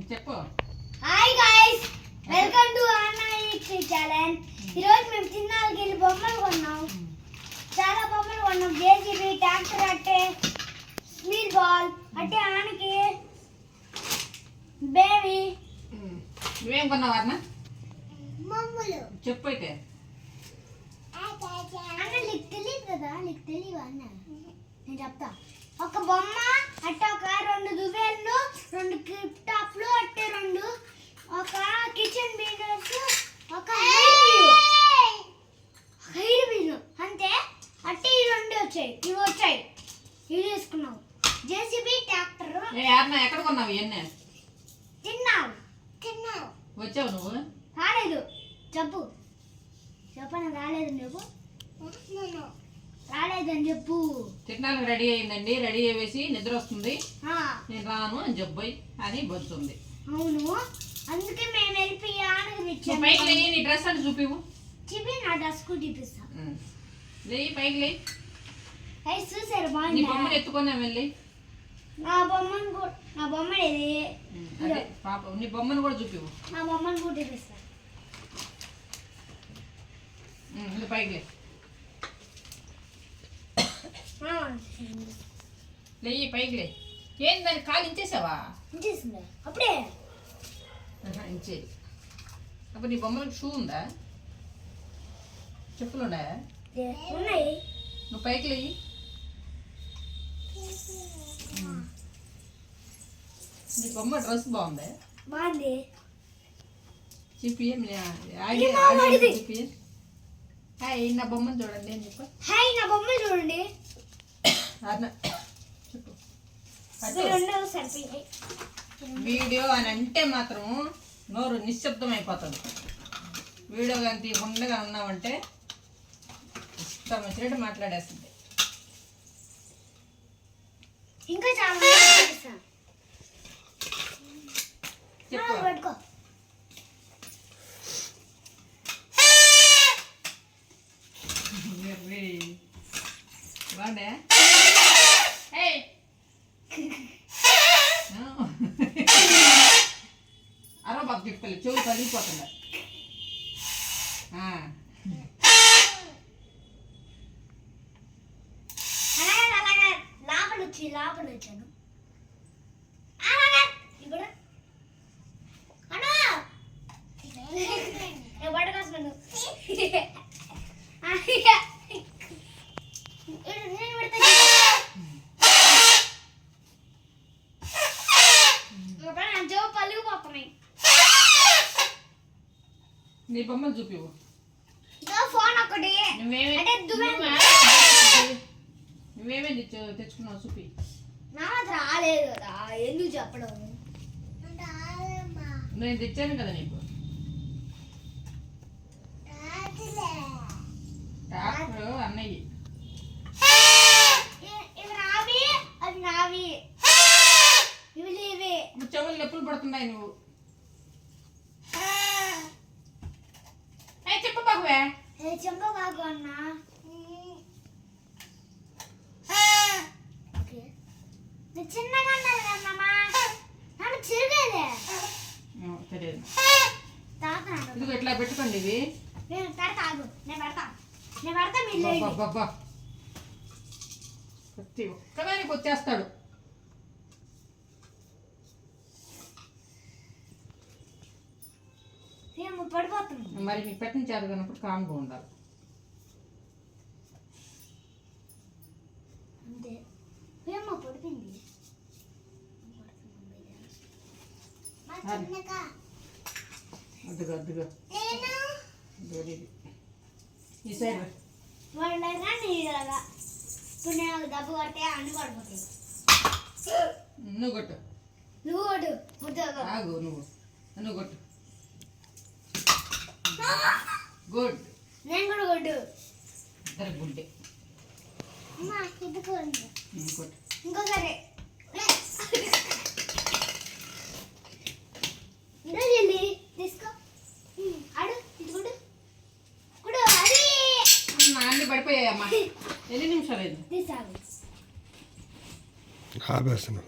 చెప్పు. Hi guys, welcome to అన్నయ్య channel. ఈరోజు మేము చిన్నాలకి వెళ్ళి బొమ్మలు కొన్నాం. చాలా బొమ్మలు కొన్నాం. జేసీబీ, ట్రాక్టర్ అట్టే, స్పీడ్ బాల్ అట్టే, ఆనకి బేబీ. నువ్వేం కొన్నావు అన్న? బొమ్మలు చెప్పు అయితే. అన్న నీకు తెలియదు కదా, నీకు తెలియదు అన్న. నేను చెప్తా. ఒక బొమ్మ అట్టే, ఒక 2 దువ్వెళ్ళు, 2 క్లిప్ టాప్లు అట్టే, 2 ఒక కిచెన్ బీనర్స్, ఒక హైర్ బీను అంతే. అట్టే ఈ 2 వచ్చాయి, ఇవి వచ్చాయి. ఇవి తీసుకున్నావు. JCB, tractor. ఎక్కడ కొన్నావు ఇవన్నీ? తిన్నావు. వచ్చావు నువ్వు? రాలేదు. చెప్పు చెప్పను. రాలేదు నువ్వు. రాలేదని చెప్పు. తిరణాలకు రెడీ అయిందండి. రెడీ అయ్యేసి నిద్ర వస్తుంది, నేను రాను అని చెప్పి అని బొచ్చుంది. అవును, అందుకే మేము వెళ్ళిపోయి ఆనకు పైకి లేయి. నీ డ్రెస్ అని చూపివు. నా డ్రెస్ కూడా చూపిస్తా. లేయి, పైకి లేయి. చూసారు నీ బాగుంది. బొమ్మను ఎత్తుకున్నాం వెళ్ళి. నా బొమ్మ ఇది. అదే పాప, నీ బొమ్మను కూడా చూపివు. నా బొమ్మను కూడా చూపిస్తా. పైకి లే. లేయి, పైకి లే. ఏంది దాన్ని కాలు ఇంచేసావా? ఇంచేసిందా? అప్పుడే ఇంచేది. అప్పుడు నీ బొమ్మలకు షూ ఉందా? చెప్పులు ఉన్నాయా? ఉన్నాయి. నువ్వు పైకి లేయి. నీ బొమ్మ డ్రెస్ బాగుందా? బాగుంది. చూపి. హాయ్ నా బొమ్మను చూడండి అని చెప్పు. హాయ్ నా బొమ్మలు చూడండి. చెప్పు. సరిపోయాయి. వీడియో అని అంటే మాత్రం నోరు నిశ్శబ్దం అయిపోతుంది. వీడియో కానీ తీయకుండా ఉన్నామంటే ఇష్టం వచ్చినట్టు మాట్లాడేస్తుంది. ఇంకా చాలా చెప్పు. పట్టుకో. బాగుండే. అరవబాబు తిప్పలే, చెవులు పగిలిపోతుందా? అలాగా లోపల వచ్చాను. ఇప్పుడు పట్టుకొస్తాను. పలిగిపోతున్నాయి. నీ బొమ్మలు చూపివు. ఫోన్ ఒకటి. నువ్వేమే తెచ్చుకున్నావు చూపి. నా రాలేదు కదా, ఎందుకు చెప్పడం? నేను తెచ్చాను కదా నీకు. ట్రాక్టర్ అన్నయ్యి. ఇవి నావి, అది నావి. ఇవి లేవి. చెవులు నొప్పులు పడుతున్నాయి నువ్వు. చెప్పు బాబువే. చెప్పబాకు అన్నా. చిన్నగా అన్నారు కదమ్మా, నన్ను చిరుగేదే. తెలియదు. తాత ఇదిగో ఇట్లా పెట్టుకోండి ఇవి. నేను పెడతా. మీరు ప్రతి ఒక్కదానికి వచ్చేస్తాడు. పడిపోతుంది. మరి మీకు పెట్టిన చేత కన్నప్పుడు కామ్గా ఉండాలి. అంతే. ఏమో పడిపోయింది. అద్దుగా ఈ సైడ్ ఇలాగా ఇప్పుడు నేను దెబ్బ కొడితే అన్ని పడిపోతాయి. నువ్వు కొట్టు. నువ్వు కొట్టు. ఆగు. నువ్వు కొట్టు. గుడ్. నేను కూడా కొట్టు. ఇద్దరు గుడ్డే. కొట్టు. ఇంకోసారి తీసుకో. అడు ఇది కూడా అది అన్ని పడిపోయాయమ్మా. ఎన్ని నిమిషాలు అయింది? తీసాగు. ఆపేస్తాను.